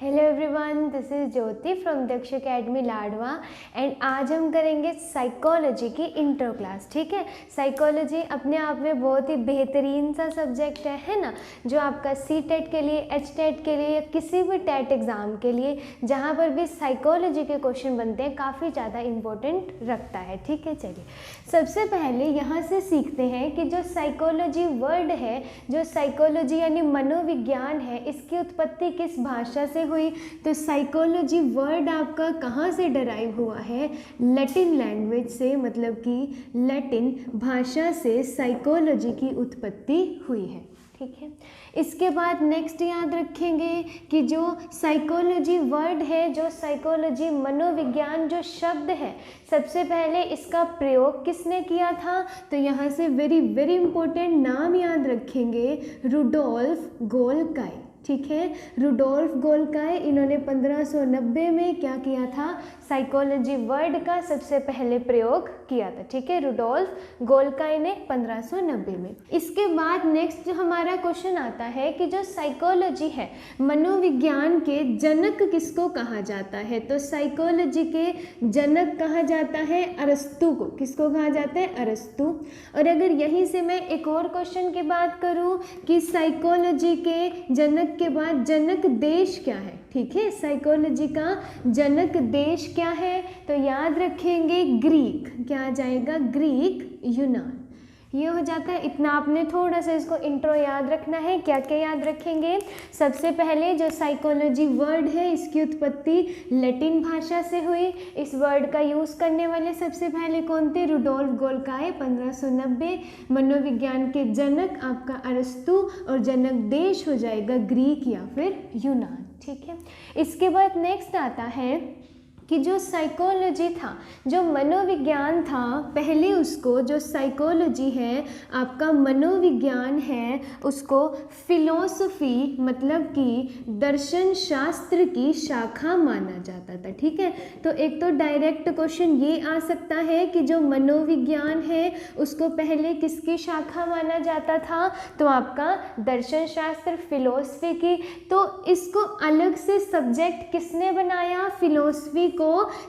Hello everyone, this is Jyoti from Daksh academy Ladwa and आज हम करेंगे साइकोलॉजी की इंट्रो क्लास। ठीक है, साइकोलॉजी अपने आप में बहुत ही बेहतरीन सा सब्जेक्ट है ना, जो आपका सी टेट के लिए, एच टेट के लिए या किसी भी टेट एग्ज़ाम के लिए जहाँ पर भी साइकोलॉजी के क्वेश्चन बनते हैं काफ़ी ज़्यादा इम्पोर्टेंट रखता है। ठीक है, चलिए सबसे पहले यहाँ से सीखते हैं कि जो साइकोलॉजी वर्ड है, जो साइकोलॉजी यानी मनोविज्ञान है, इसकी उत्पत्ति किस भाषा से हुई। तो साइकोलॉजी वर्ड आपका कहाँ से डराइव हुआ है? लैटिन लैंग्वेज से, मतलब कि लैटिन भाषा से साइकोलॉजी की उत्पत्ति हुई है। ठीक है, इसके बाद नेक्स्ट याद रखेंगे कि जो साइकोलॉजी वर्ड है, जो साइकोलॉजी मनोविज्ञान जो शब्द है, सबसे पहले इसका प्रयोग किसने किया था? तो यहाँ से वेरी वेरी इंपॉर्टेंट नाम याद रखेंगे, रुडोल्फ गोल्काई। ठीक है, रुडोल्फ गोल्काई, इन्होंने 1590 में क्या किया था? साइकोलॉजी वर्ड का सबसे पहले प्रयोग किया था। ठीक है, रुडोल्फ गोल्काई ने 1590 में। इसके बाद नेक्स्ट जो हमारा क्वेश्चन आता है कि जो साइकोलॉजी है, मनोविज्ञान के जनक किसको कहा जाता है? तो साइकोलॉजी के जनक कहा जाता है अरस्तु को। किसको कहा जाता है? अरस्तु। और अगर यहीं से मैं एक और क्वेश्चन की बात करूं कि साइकोलॉजी के जनक के बाद जनक देश क्या है? ठीक है, साइकोलॉजी का जनक देश क्या है? तो याद रखेंगे ग्रीक। क्या आ जाएगा? ग्रीक, यूनान। ये हो जाता है। इतना आपने थोड़ा सा इसको इंट्रो याद रखना है। क्या क्या याद रखेंगे? सबसे पहले जो साइकोलॉजी वर्ड है, इसकी उत्पत्ति लैटिन भाषा से हुई। इस वर्ड का यूज़ करने वाले सबसे पहले कौन थे? रुडोल्फ गोल्काई, 1590। मनोविज्ञान के जनक आपका अरस्तु, और जनक देश हो जाएगा ग्रीक या फिर यूनान। ठीक है, इसके बाद नेक्स्ट आता है कि जो साइकोलॉजी था, जो मनोविज्ञान था, पहले उसको, जो साइकोलॉजी है आपका मनोविज्ञान है, उसको फिलोसफी मतलब कि दर्शन शास्त्र की शाखा माना जाता था। ठीक है, तो एक तो डायरेक्ट क्वेश्चन ये आ सकता है कि जो मनोविज्ञान है उसको पहले किसकी शाखा माना जाता था? तो आपका दर्शन शास्त्र, फिलोसफी की। तो इसको अलग से सब्जेक्ट किसने बनाया? फिलोसफी को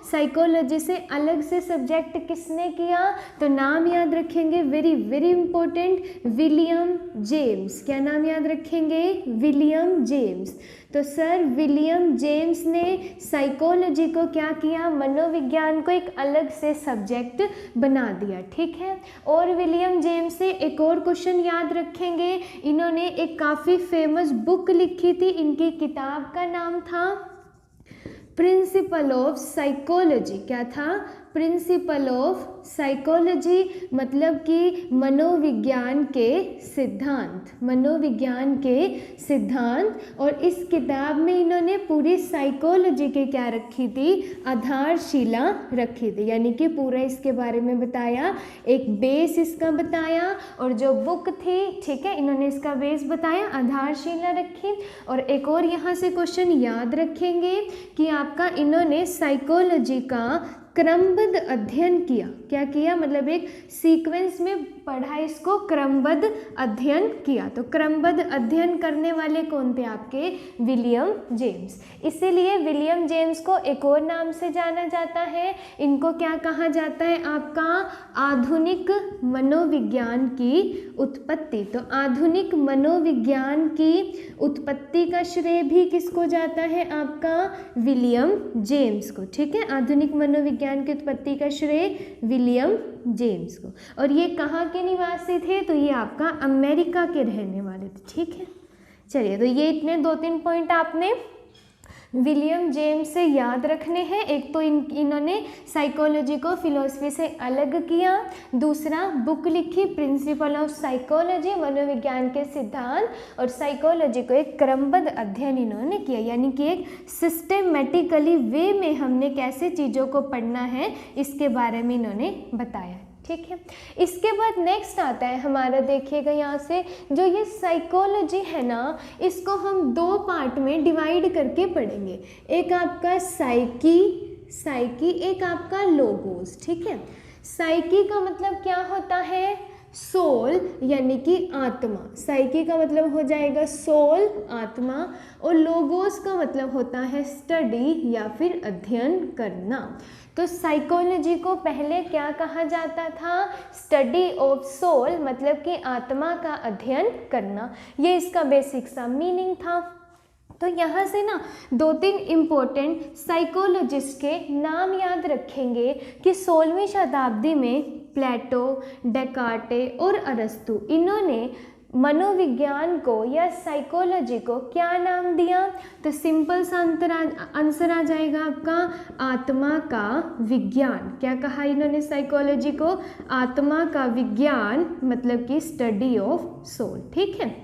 साइकोलॉजी से अलग से सब्जेक्ट किसने किया? तो नाम याद रखेंगे, very very important, William James. क्या नाम याद रखेंगे? William James. तो सर विलियम जेम्स ने साइकोलॉजी को क्या किया? मनोविज्ञान को एक अलग से सब्जेक्ट बना दिया। ठीक है, और विलियम जेम्स से एक और क्वेश्चन याद रखेंगे, इन्होंने एक काफ़ी फेमस बुक लिखी थी। इनकी किताब का नाम था प्रिंसिपल ऑफ साइकोलॉजी। क्या था? प्रिंसिपल ऑफ साइकोलॉजी, मतलब कि मनोविज्ञान के सिद्धांत, मनोविज्ञान के सिद्धांत। और इस किताब में इन्होंने पूरी साइकोलॉजी के क्या रखी थी? आधारशिला रखी थी, यानी कि पूरा इसके बारे में बताया, एक बेस इसका बताया। और जो बुक थी, ठीक है, इन्होंने इसका बेस बताया, आधारशिला रखी। और एक और यहाँ से क्वेश्चन याद रखेंगे कि आपका इन्होंने साइकोलॉजी का क्रमबद्ध अध्ययन किया। क्या किया? मतलब एक सीक्वेंस में पढ़ा, इसको क्रमबद्ध अध्ययन किया। तो क्रमबद्ध अध्ययन करने वाले कौन थे? आपके विलियम जेम्स। इसीलिए विलियम जेम्स को एक और नाम से जाना जाता है। इनको क्या कहा जाता है? आपका आधुनिक मनोविज्ञान की उत्पत्ति। तो आधुनिक मनोविज्ञान की उत्पत्ति का श्रेय भी किसको जाता है? आपका विलियम जेम्स को। ठीक है, आधुनिक मनोविज्ञान की उत्पत्ति का श्रेय विलियम जेम्स को। और ये कहाँ के निवासी थे? तो ये आपका अमेरिका के रहने वाले थे। ठीक है, चलिए, तो ये इतने 2-3 पॉइंट आपने विलियम जेम्स से याद रखने हैं। एक तो इन्होंने साइकोलॉजी को फिलोसफी से अलग किया, दूसरा बुक लिखी प्रिंसिपल ऑफ साइकोलॉजी, मनोविज्ञान के सिद्धांत, और साइकोलॉजी को एक क्रमबद्ध अध्ययन इन्होंने किया, यानी कि एक सिस्टेमेटिकली वे में हमने कैसे चीज़ों को पढ़ना है, इसके बारे में इन्होंने बताया। ठीक है, इसके बाद नेक्स्ट आता है हमारा, देखिएगा यहाँ से, जो ये साइकोलॉजी है ना, इसको हम 2 पार्ट में डिवाइड करके पढ़ेंगे। एक आपका साइकी, एक आपका लोगोस। ठीक है, साइकी का मतलब क्या होता है? सोल यानी कि आत्मा, साइकी का मतलब हो जाएगा सोल आत्मा, और लोगोस का मतलब होता है स्टडी या फिर अध्ययन करना। तो साइकोलॉजी को पहले क्या कहा जाता था, स्टडी ऑफ सोल, मतलब कि आत्मा का अध्ययन करना, ये इसका बेसिक सा मीनिंग था। तो यहाँ से ना 2-3 इम्पोर्टेंट साइकोलॉजिस्ट के नाम याद रखेंगे कि 16वीं शताब्दी में प्लेटो, डेकार्टे और अरस्तु, इन्होंने मनोविज्ञान को या साइकोलॉजी को क्या नाम दिया, तो सिंपल सा आंसर आ जाएगा आपका आत्मा का विज्ञान। क्या कहा इन्होंने साइकोलॉजी को, आत्मा का विज्ञान, मतलब कि स्टडी ऑफ सोल। ठीक है,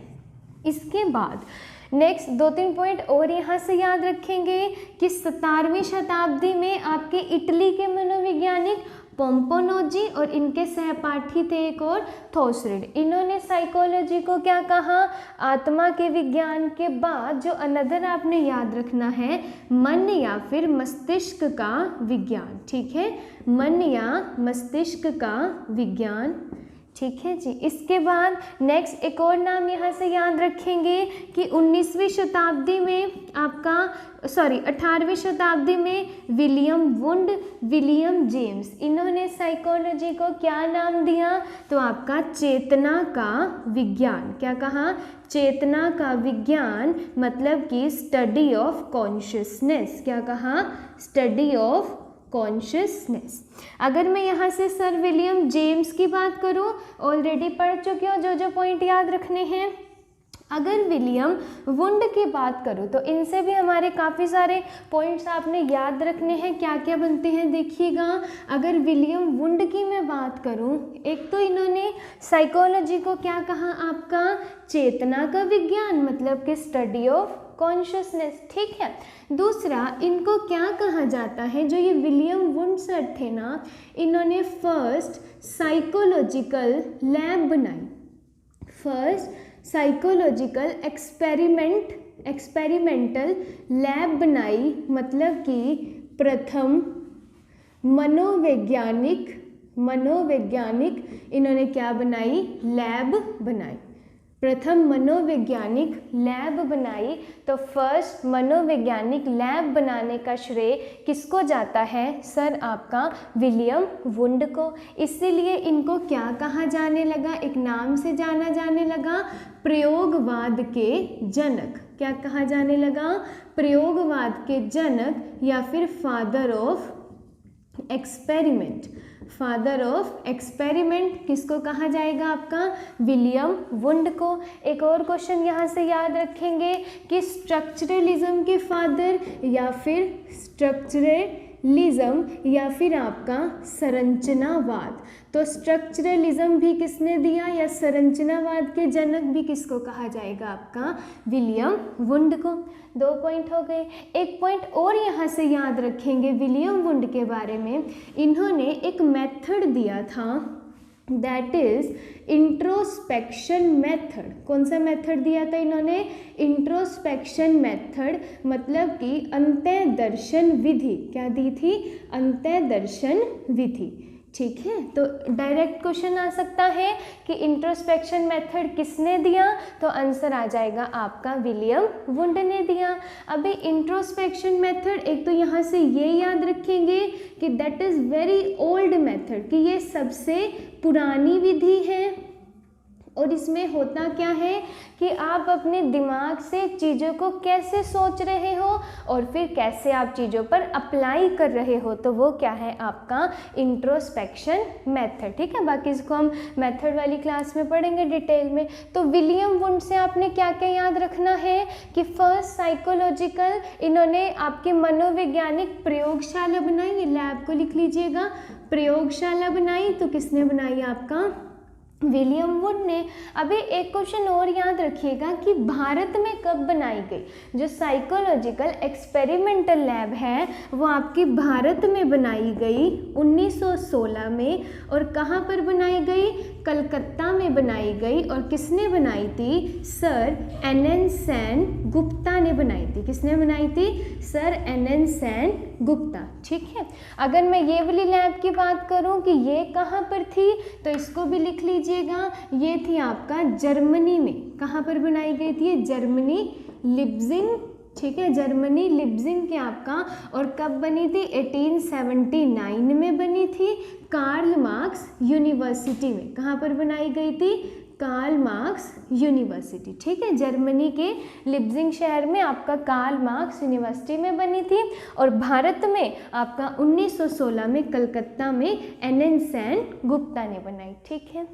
इसके बाद नेक्स्ट 2-3 पॉइंट और यहाँ से याद रखेंगे कि 17वीं शताब्दी में आपके इटली के मनोवैज्ञानिक पोम्पोनोजी और इनके सहपाठी थे एक और थॉसरिड, इन्होंने साइकोलॉजी को क्या कहा, आत्मा के विज्ञान के बाद जो अनदर आपने याद रखना है, मन या फिर मस्तिष्क का विज्ञान। ठीक है, मन या मस्तिष्क का विज्ञान। ठीक है जी, इसके बाद नेक्स्ट एक और नाम यहाँ से याद रखेंगे कि 18वीं शताब्दी में विलियम वुंड, विलियम जेम्स, इन्होंने साइकोलॉजी को क्या नाम दिया, तो आपका चेतना का विज्ञान। क्या कहा, चेतना का विज्ञान, मतलब कि स्टडी ऑफ कॉन्शियसनेस। क्या कहा, स्टडी ऑफ कॉन्शियसनेस। अगर मैं यहाँ से सर विलियम जेम्स की बात करूँ, ऑलरेडी पढ़ चुके हो जो पॉइंट याद रखने हैं। अगर विलियम वुंड की बात करूँ तो इनसे भी हमारे काफ़ी सारे पॉइंट्स आपने याद रखने हैं, क्या क्या बनते हैं देखिएगा। अगर विलियम वुंड की मैं बात करूँ, एक तो इन्होंने साइकोलॉजी को क्या कहा, आपका चेतना का विज्ञान, मतलब कि स्टडी ऑफ कॉन्शियसनेस। ठीक है, दूसरा इनको क्या कहा जाता है, जो ये विलियम वुंड सर थे ना, इन्होंने फर्स्ट साइकोलॉजिकल लैब बनाई, फर्स्ट साइकोलॉजिकल एक्सपेरिमेंटल लैब बनाई, मतलब कि प्रथम मनोवैज्ञानिक इन्होंने क्या बनाई, लैब बनाई, प्रथम मनोवैज्ञानिक लैब बनाई। तो फर्स्ट मनोवैज्ञानिक लैब बनाने का श्रेय किसको जाता है, सर आपका विलियम वुंड को। इसीलिए इनको क्या कहा जाने लगा, एक नाम से जाना जाने लगा, प्रयोगवाद के जनक। क्या कहा जाने लगा, प्रयोगवाद के जनक, या फिर father of experiment. Father of experiment किसको कहा जाएगा, आपका विलियम वुंड को। एक और क्वेश्चन यहाँ से याद रखेंगे कि स्ट्रक्चरलिज्म के फादर, या फिर स्ट्रक्चरलिज्म या फिर आपका संरचनावाद। तो स्ट्रक्चरलिज्म भी किसने दिया, या संरचनावाद के जनक भी किसको कहा जाएगा, आपका विलियम वुंड को। 2 पॉइंट हो गए। एक पॉइंट और यहाँ से याद रखेंगे विलियम वुंड के बारे में, इन्होंने एक मेथड दिया था, दैट इज इंट्रोस्पेक्शन मेथड। कौन सा मेथड दिया था इन्होंने, इंट्रोस्पेक्शन मेथड, मतलब कि अंतःदर्शन विधि। क्या दी थी, अंतःदर्शन विधि। ठीक है, तो डायरेक्ट क्वेश्चन आ सकता है कि इंट्रोस्पेक्शन मेथड किसने दिया, तो आंसर आ जाएगा आपका विलियम वुंड ने दिया। अभी इंट्रोस्पेक्शन मेथड, एक तो यहाँ से ये याद रखेंगे कि that is very old method, कि ये सबसे पुरानी विधि है। और इसमें होता क्या है कि आप अपने दिमाग से चीज़ों को कैसे सोच रहे हो और फिर कैसे आप चीज़ों पर अप्लाई कर रहे हो, तो वो क्या है, आपका इंट्रोस्पेक्शन मेथड। ठीक है, बाकी इसको हम मेथड वाली क्लास में पढ़ेंगे डिटेल में। तो विलियम वुंड से आपने क्या क्या याद रखना है कि फर्स्ट साइकोलॉजिकल, इन्होंने आपकी मनोवैज्ञानिक प्रयोगशाला बनाई, ये लैब को लिख लीजिएगा, प्रयोगशाला बनाई। तो किसने बनाई, आपका विलियम वुंड ने। अभी एक क्वेश्चन और याद रखिएगा कि भारत में कब बनाई गई, जो साइकोलॉजिकल एक्सपेरिमेंटल लैब है वो आपकी भारत में बनाई गई 1916 में। और कहाँ पर बनाई गई, कलकत्ता में बनाई गई। और किसने बनाई थी, सर NN सेन गुप्ता ने बनाई थी। किसने बनाई थी, सर NN सेन गुप्ता। ठीक है, अगर मैं ये वाली लैब की बात करूं कि ये कहाँ पर थी, तो इसको भी लिख लीजिए, लीजिएगा, ये थी आपका जर्मनी में, कहाँ पर बनाई गई थी? ये जर्मनी लिप्जिंग, ठीक है, जर्मनी लिप्जिंग के आपका, और कब बनी थी? 1879 में बनी थी, कार्ल मार्क्स यूनिवर्सिटी में। कहाँ पर बनाई गई थी? कार्ल मार्क्स यूनिवर्सिटी, ठीक है, जर्मनी के लिप्जिंग शहर में आपका कार्ल मार्क्स यूनिवर्सिटी में बनी थी। और भारत में आपका 1916 में कलकत्ता में NN सेन गुप्ता ने बनाई, ठीक है।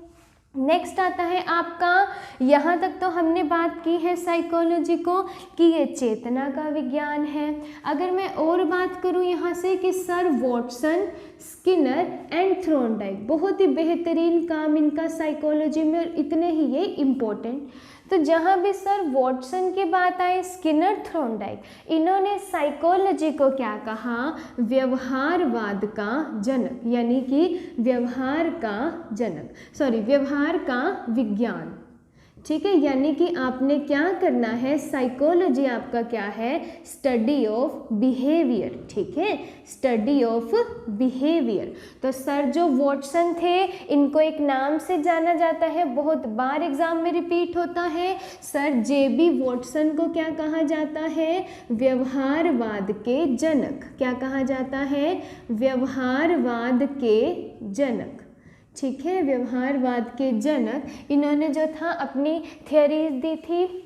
नेक्स्ट आता है आपका, यहाँ तक तो हमने बात की है साइकोलॉजी को कि ये चेतना का विज्ञान है। अगर मैं और बात करूँ यहाँ से कि सर वॉटसन, स्किनर एंड थ्रोनडाइक, बहुत ही बेहतरीन काम इनका साइकोलॉजी में, और इतने ही ये इम्पोर्टेंट। तो जहाँ भी सर वॉटसन की बात आए, स्किनर, थ्रोनडाइक, इन्होंने साइकोलॉजी को क्या कहा? व्यवहारवाद का जनक, यानी कि व्यवहार का जनक, सॉरी व्यवहार का विज्ञान, ठीक है। यानी कि आपने क्या करना है, साइकोलॉजी आपका क्या है? स्टडी ऑफ बिहेवियर, ठीक है, स्टडी ऑफ बिहेवियर। तो सर जो वॉटसन थे, इनको एक नाम से जाना जाता है, बहुत बार एग्जाम में रिपीट होता है। सर JB वॉटसन को क्या कहा जाता है? व्यवहारवाद के जनक। क्या कहा जाता है? व्यवहारवाद के जनक, ठीक है, व्यवहारवाद के जनक। इन्होंने जो था अपनी थियरीज दी थी,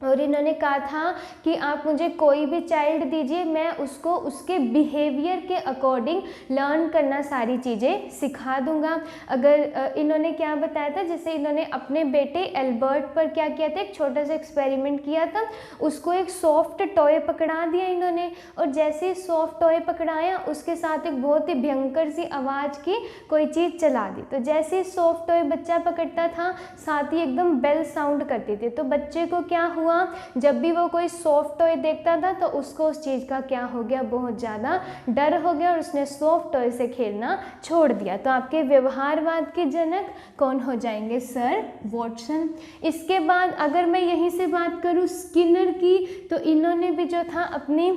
और इन्होंने कहा था कि आप मुझे कोई भी चाइल्ड दीजिए, मैं उसको उसके बिहेवियर के अकॉर्डिंग लर्न करना सारी चीज़ें सिखा दूंगा। अगर इन्होंने क्या बताया था, जैसे इन्होंने अपने बेटे एल्बर्ट पर क्या किया था, एक छोटा सा एक्सपेरिमेंट किया था, उसको एक सॉफ्ट टॉय पकड़ा दिया इन्होंने, और जैसे ही सॉफ्ट टॉय पकड़ाया, उसके साथ एक बहुत ही भयंकर सी आवाज़ की कोई चीज़ चला दी। तो जैसे ही सॉफ्ट टॉय बच्चा पकड़ता था, साथ ही एकदम बेल साउंड करती थी। तो बच्चे को क्या हुआ, जब भी वो कोई सॉफ्ट टॉय देखता था, तो उसको उस चीज़ का क्या हो गया? बहुत ज़्यादा डर हो गया, और उसने सॉफ्ट टॉय से खेलना छोड़ दिया। तो आपके व्यवहारवाद के जनक कौन हो जाएंगे? Sir Watson. इसके बाद अगर मैं यहीं से बात करूँ स्किनर की, तो इन्होंने भी जो था अपनी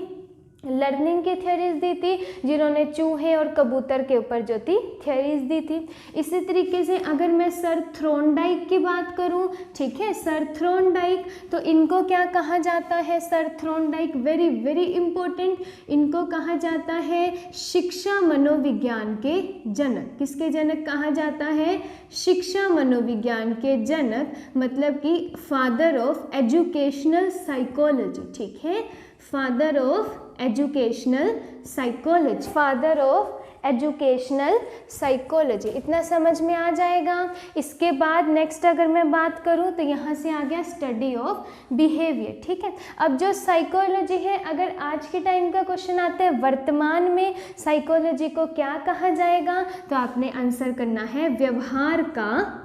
लर्निंग की थ्योरीज दी थी, जिन्होंने चूहे और कबूतर के ऊपर जो थी थ्योरीज दी थी। इसी तरीके से अगर मैं सर थ्रोनडाइक की बात करूं, ठीक है, सर थ्रोनडाइक, तो इनको क्या कहा जाता है? सर थ्रोनडाइक वेरी वेरी इंपॉर्टेंट, इनको कहा जाता है शिक्षा मनोविज्ञान के जनक। किसके जनक कहा जाता है? शिक्षा मनोविज्ञान के जनक, मतलब कि फादर ऑफ एजुकेशनल साइकोलॉजी, ठीक है, father of educational psychology, father of educational psychology. इतना समझ में आ जाएगा। इसके बाद नेक्स्ट अगर मैं बात करूं, तो यहाँ से आ गया स्टडी ऑफ बिहेवियर, ठीक है। अब जो साइकोलॉजी है, अगर आज के टाइम का क्वेश्चन आता है वर्तमान में साइकोलॉजी को क्या कहा जाएगा, तो आपने आंसर करना है व्यवहार का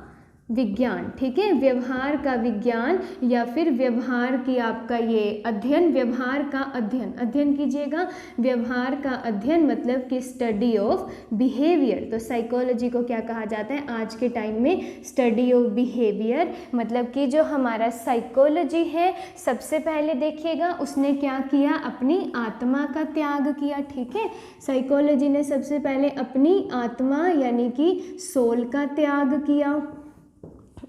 विज्ञान, ठीक है, व्यवहार का विज्ञान, या फिर व्यवहार की आपका ये अध्ययन, व्यवहार का अध्ययन, अध्ययन कीजिएगा, व्यवहार का अध्ययन मतलब कि स्टडी ऑफ बिहेवियर। तो साइकोलॉजी को क्या कहा जाता है आज के टाइम में? Study of behaviour. मतलब कि जो हमारा साइकोलॉजी है, सबसे पहले देखिएगा उसने क्या किया? अपनी आत्मा का त्याग किया, ठीक है, साइकोलॉजी ने सबसे पहले अपनी आत्मा यानी कि सोल का त्याग किया।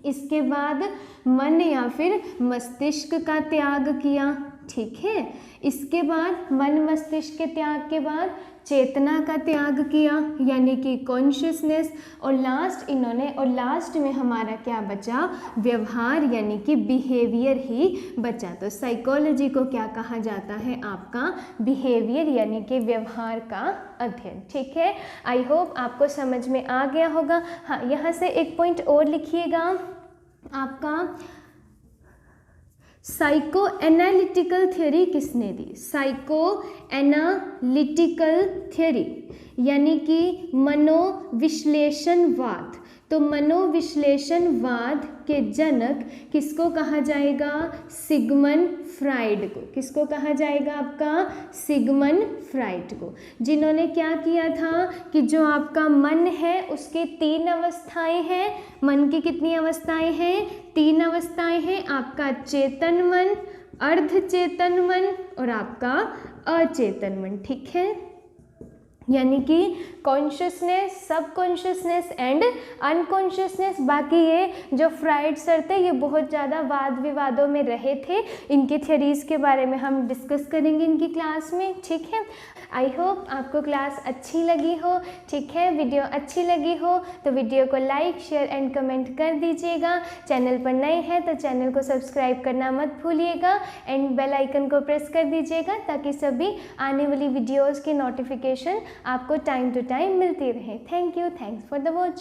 इसके बाद मन या फिर मस्तिष्क का त्याग किया, ठीक है। इसके बाद मन मस्तिष्क के त्याग के बाद चेतना का त्याग किया, यानी कि कॉन्शियसनेस, और लास्ट में हमारा क्या बचा? व्यवहार यानी कि बिहेवियर ही बचा। तो साइकोलॉजी को क्या कहा जाता है? आपका बिहेवियर यानी कि व्यवहार का अध्ययन, ठीक है। आई होप आपको समझ में आ गया होगा। हाँ, यहाँ से एक पॉइंट और लिखिएगा, आपका साइको एनालिटिकल थ्योरी किसने दी? साइको एनालिटिकल थ्योरी यानी कि मनोविश्लेषणवाद। तो मनोविश्लेषणवाद के जनक किसको कहा जाएगा? सिगमंड फ्राइड को। किसको कहा जाएगा? आपका सिगमंड फ्राइड को, जिन्होंने क्या किया था कि जो आपका मन है उसकी 3 अवस्थाएं हैं। मन की कितनी अवस्थाएं हैं? 3 अवस्थाएं हैं। आपका चेतन मन, अर्धचेतन मन और आपका अचेतन मन, ठीक है। यानी कि कॉन्शियसनेस, सब कॉन्शियसनेस एंड अनकॉन्शियसनेस। बाकी ये जो फ्राइड सर थे ये बहुत ज़्यादा वाद विवादों में रहे थे, इनके थ्योरीज़ के बारे में हम डिस्कस करेंगे इनकी क्लास में, ठीक है। आई होप आपको क्लास अच्छी लगी हो, ठीक है। वीडियो अच्छी लगी हो तो वीडियो को लाइक, शेयर एंड कमेंट कर दीजिएगा। चैनल पर नए हैं तो चैनल को सब्सक्राइब करना मत भूलिएगा एंड बेल आइकन को प्रेस कर दीजिएगा ताकि सभी आने वाली वीडियोज़ की नोटिफिकेशन आपको टाइम टू टाइम मिलती रहे। Thank you, thanks for the watch.